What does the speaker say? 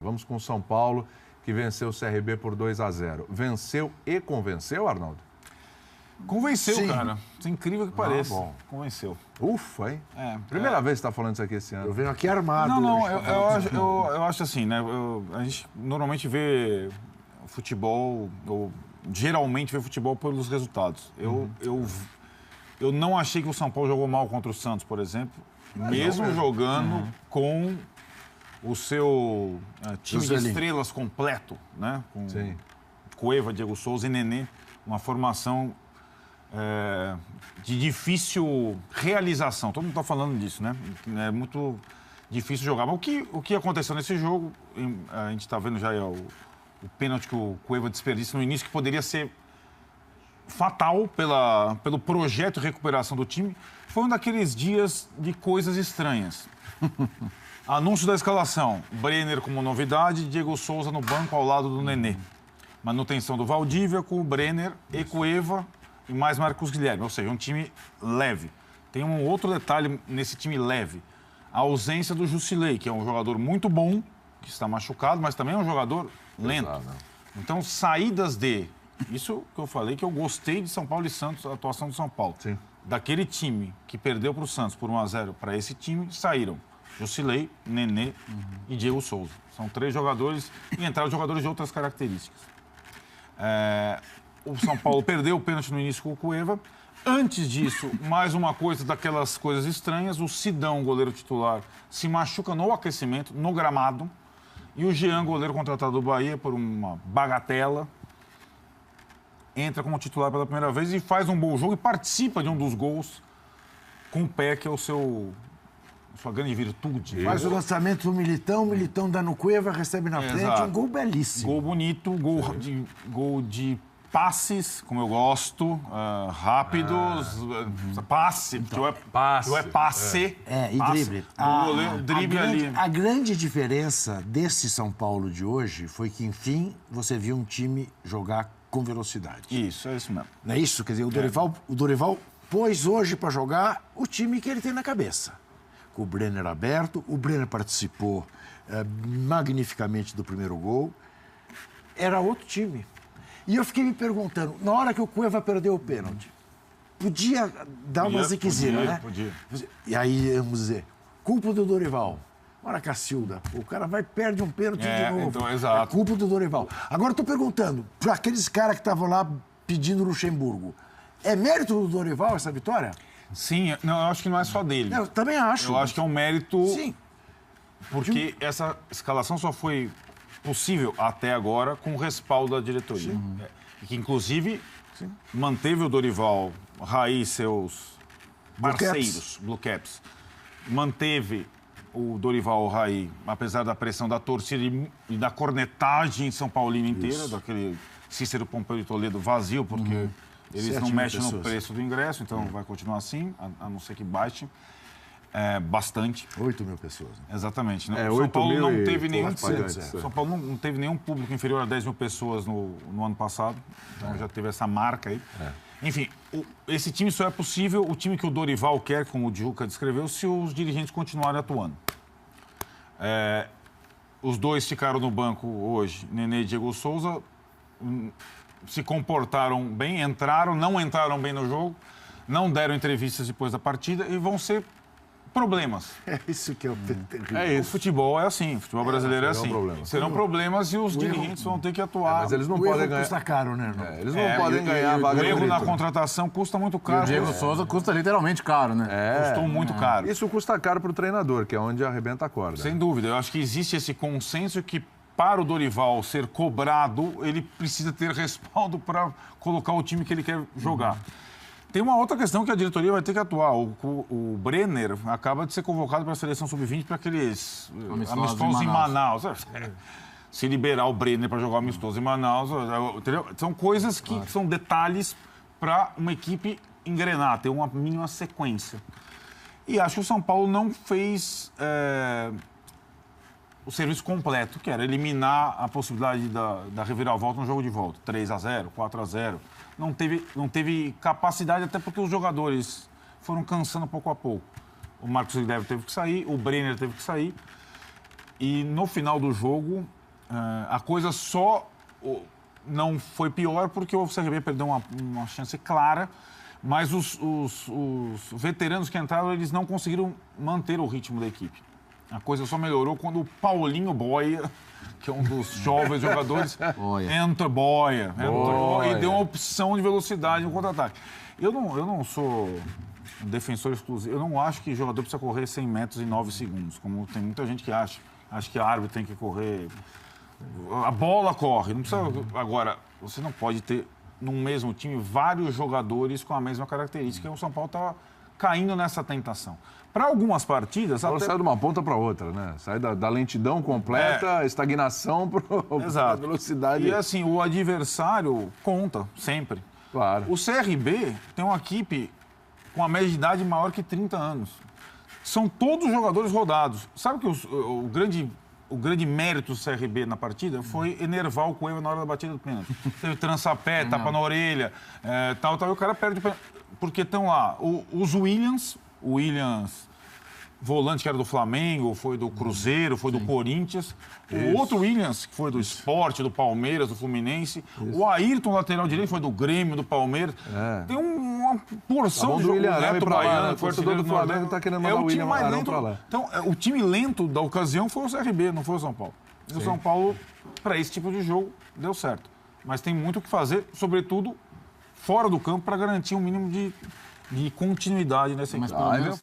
Vamos com o São Paulo, que venceu o CRB por 2-0. Venceu e convenceu, Arnaldo? Convenceu, Sim. cara. Isso é incrível que pareça. bom. Convenceu. Ufa, hein? Primeira vez que você está falando isso aqui esse ano. Eu venho aqui armado. Não, hoje. eu acho assim, né? A gente normalmente vê futebol, ou geralmente vê futebol pelos resultados. Eu não achei que o São Paulo jogou mal contra o Santos, por exemplo, mesmo jogando com o seu time de estrelas completo, né? Com Sim. Cueva, Diego Souza e Nenê, uma formação de difícil realização. Todo mundo está falando disso, né? É muito difícil jogar. Mas o que aconteceu nesse jogo, a gente está vendo já o pênalti que o Cueva desperdiça no início, que poderia ser fatal pelo projeto de recuperação do time, foi um daqueles dias de coisas estranhas. Anúncio da escalação, Brenner como novidade, Diego Souza no banco ao lado do Nenê. Manutenção do Valdívia com o Brenner e Cueva e mais Marcos Guilherme, ou seja, um time leve. Tem um outro detalhe nesse time leve, a ausência do Jusilei, que é um jogador muito bom, que está machucado, mas também é um jogador lento. Então, saídas isso que eu falei, que eu gostei de São Paulo e Santos, a atuação do São Paulo. Sim. Daquele time que perdeu para o Santos por 1-0, para esse time, saíram Jusilei, Nenê e Diego Souza. São 3 jogadores e entraram jogadores de outras características. O São Paulo perdeu o pênalti no início com o Cueva. Antes disso, mais uma coisa daquelas coisas estranhas, o Sidão, goleiro titular, se machuca no aquecimento, no gramado, e o Jean, goleiro contratado do Bahia, por uma bagatela, entra como titular pela primeira vez e faz um bom jogo e participa de um dos gols com o pé, que é sua grande virtude. Faz o lançamento do Militão, o Militão dá no Cueva, recebe na frente, Exato. um gol belíssimo. Gol bonito, gol de passes, como eu gosto, rápidos, passe, porque é passe. E passe. drible. O goleiro, drible ali. A grande diferença desse São Paulo de hoje foi que, enfim, você viu um time jogar com velocidade. Isso, é isso mesmo. Não é isso? Quer dizer, o Dorival pôs hoje para jogar o time que ele tem na cabeça. Com o Brenner aberto, o Brenner participou magnificamente do primeiro gol. Era outro time. E eu fiquei me perguntando, na hora que o Cueva perdeu o pênalti, podia dar uma ziquezira, né? Podia. E aí, vamos dizer, culpa do Dorival. Ora, Cacilda, o cara vai perde um pênalti de novo. Então, exato. É culpa do Dorival. Agora, eu tô perguntando, para aqueles caras que estavam lá pedindo Luxemburgo, é mérito do Dorival essa vitória? Sim, não, eu acho que não é só dele. Eu também acho. Eu acho que é um mérito... Sim. Porque essa escalação só foi possível até agora com o respaldo da diretoria. E que, inclusive, manteve o Dorival, Raí e seus parceiros, Blue Caps. Manteve o Dorival Raí, apesar da pressão da torcida e da cornetagem São Paulino inteira, daquele Cícero Pompeu de Toledo vazio, porque eles não mexem no preço do ingresso, então vai continuar assim, a não ser que baixe. Bastante. 8 mil pessoas. Né? Exatamente. Né? São Paulo não teve nenhum São Paulo não teve nenhum público inferior a 10 mil pessoas no ano passado. Então já teve essa marca aí. Enfim, esse time só é possível, o time que o Dorival quer, como o Djuca descreveu, se os dirigentes continuarem atuando. Os dois ficaram no banco hoje, Nenê e Diego Souza, se comportaram bem, não entraram bem no jogo, não deram entrevistas depois da partida e vão ser problemas. É isso que é o terrível. É O isso. futebol é assim, o futebol brasileiro é assim. Serão problemas e os dirigentes vão ter que atuar. Mas eles não O podem erro ganhar. custa caro, né, irmão? Eles não podem ganhar a O vaga erro do na título. contratação custa muito caro. O Diego Souza custa literalmente caro, né? Custou muito caro. Isso custa caro para o treinador, que é onde arrebenta a corda. Sem dúvida. Eu acho que existe esse consenso que, para o Dorival ser cobrado, ele precisa ter respaldo para colocar o time que ele quer jogar. Tem uma outra questão que a diretoria vai ter que atuar. O Brenner acaba de ser convocado para a seleção sub-20 para aqueles amistosos em Manaus. Se liberar o Brenner para jogar amistoso em Manaus, entendeu? São coisas que são detalhes para uma equipe engrenar, ter uma mínima sequência. E acho que o São Paulo não fez o serviço completo, que era eliminar a possibilidade da reviravolta no jogo de volta. 3-0, 4-0. Não teve capacidade, até porque os jogadores foram cansando pouco a pouco. O Marcos Guilherme teve que sair, o Brenner teve que sair. E no final do jogo, a coisa só não foi pior porque o CRB perdeu uma chance clara, mas os veteranos que entraram, eles não conseguiram manter o ritmo da equipe. A coisa só melhorou quando o Paulinho Boia, que é um dos jovens jogadores, entrou e deu uma opção de velocidade no contra-ataque. Eu não sou um defensor exclusivo. Eu não acho que o jogador precisa correr 100 metros em 9 segundos, como tem muita gente que acha. Acho que a árbitro tem que correr... A bola corre. Não precisa... Agora, você não pode ter, num mesmo time, vários jogadores com a mesma característica. E o São Paulo está caindo nessa tentação. Para algumas partidas... Até... sai de uma ponta para outra, né? Sai da lentidão completa, estagnação para a velocidade. E assim, o adversário conta sempre. Claro. O CRB tem uma equipe com uma média de idade maior que 30 anos. São todos jogadores rodados. Sabe que o grande mérito do CRB na partida foi enervar o Cueva na hora da batida do pênalti. Teve trança-pé, tapa na orelha, tal, e o cara perde o pênalti. Porque estão lá os Williams, volante que era do Flamengo, foi do Cruzeiro, foi do Corinthians. O outro Williams, que foi do Sport, do Palmeiras, do Fluminense. O Ayrton, lateral direito, foi do Grêmio, do Palmeiras. Tem uma porção de jogadores. O Neto Baiano, o torcedor do Flamengo está querendo mandar o William Arão para lá. Então, o time lento da ocasião foi o CRB, não foi o São Paulo. E o São Paulo, para esse tipo de jogo, deu certo. Mas tem muito o que fazer, sobretudo fora do campo, para garantir um mínimo de continuidade nessa equipe.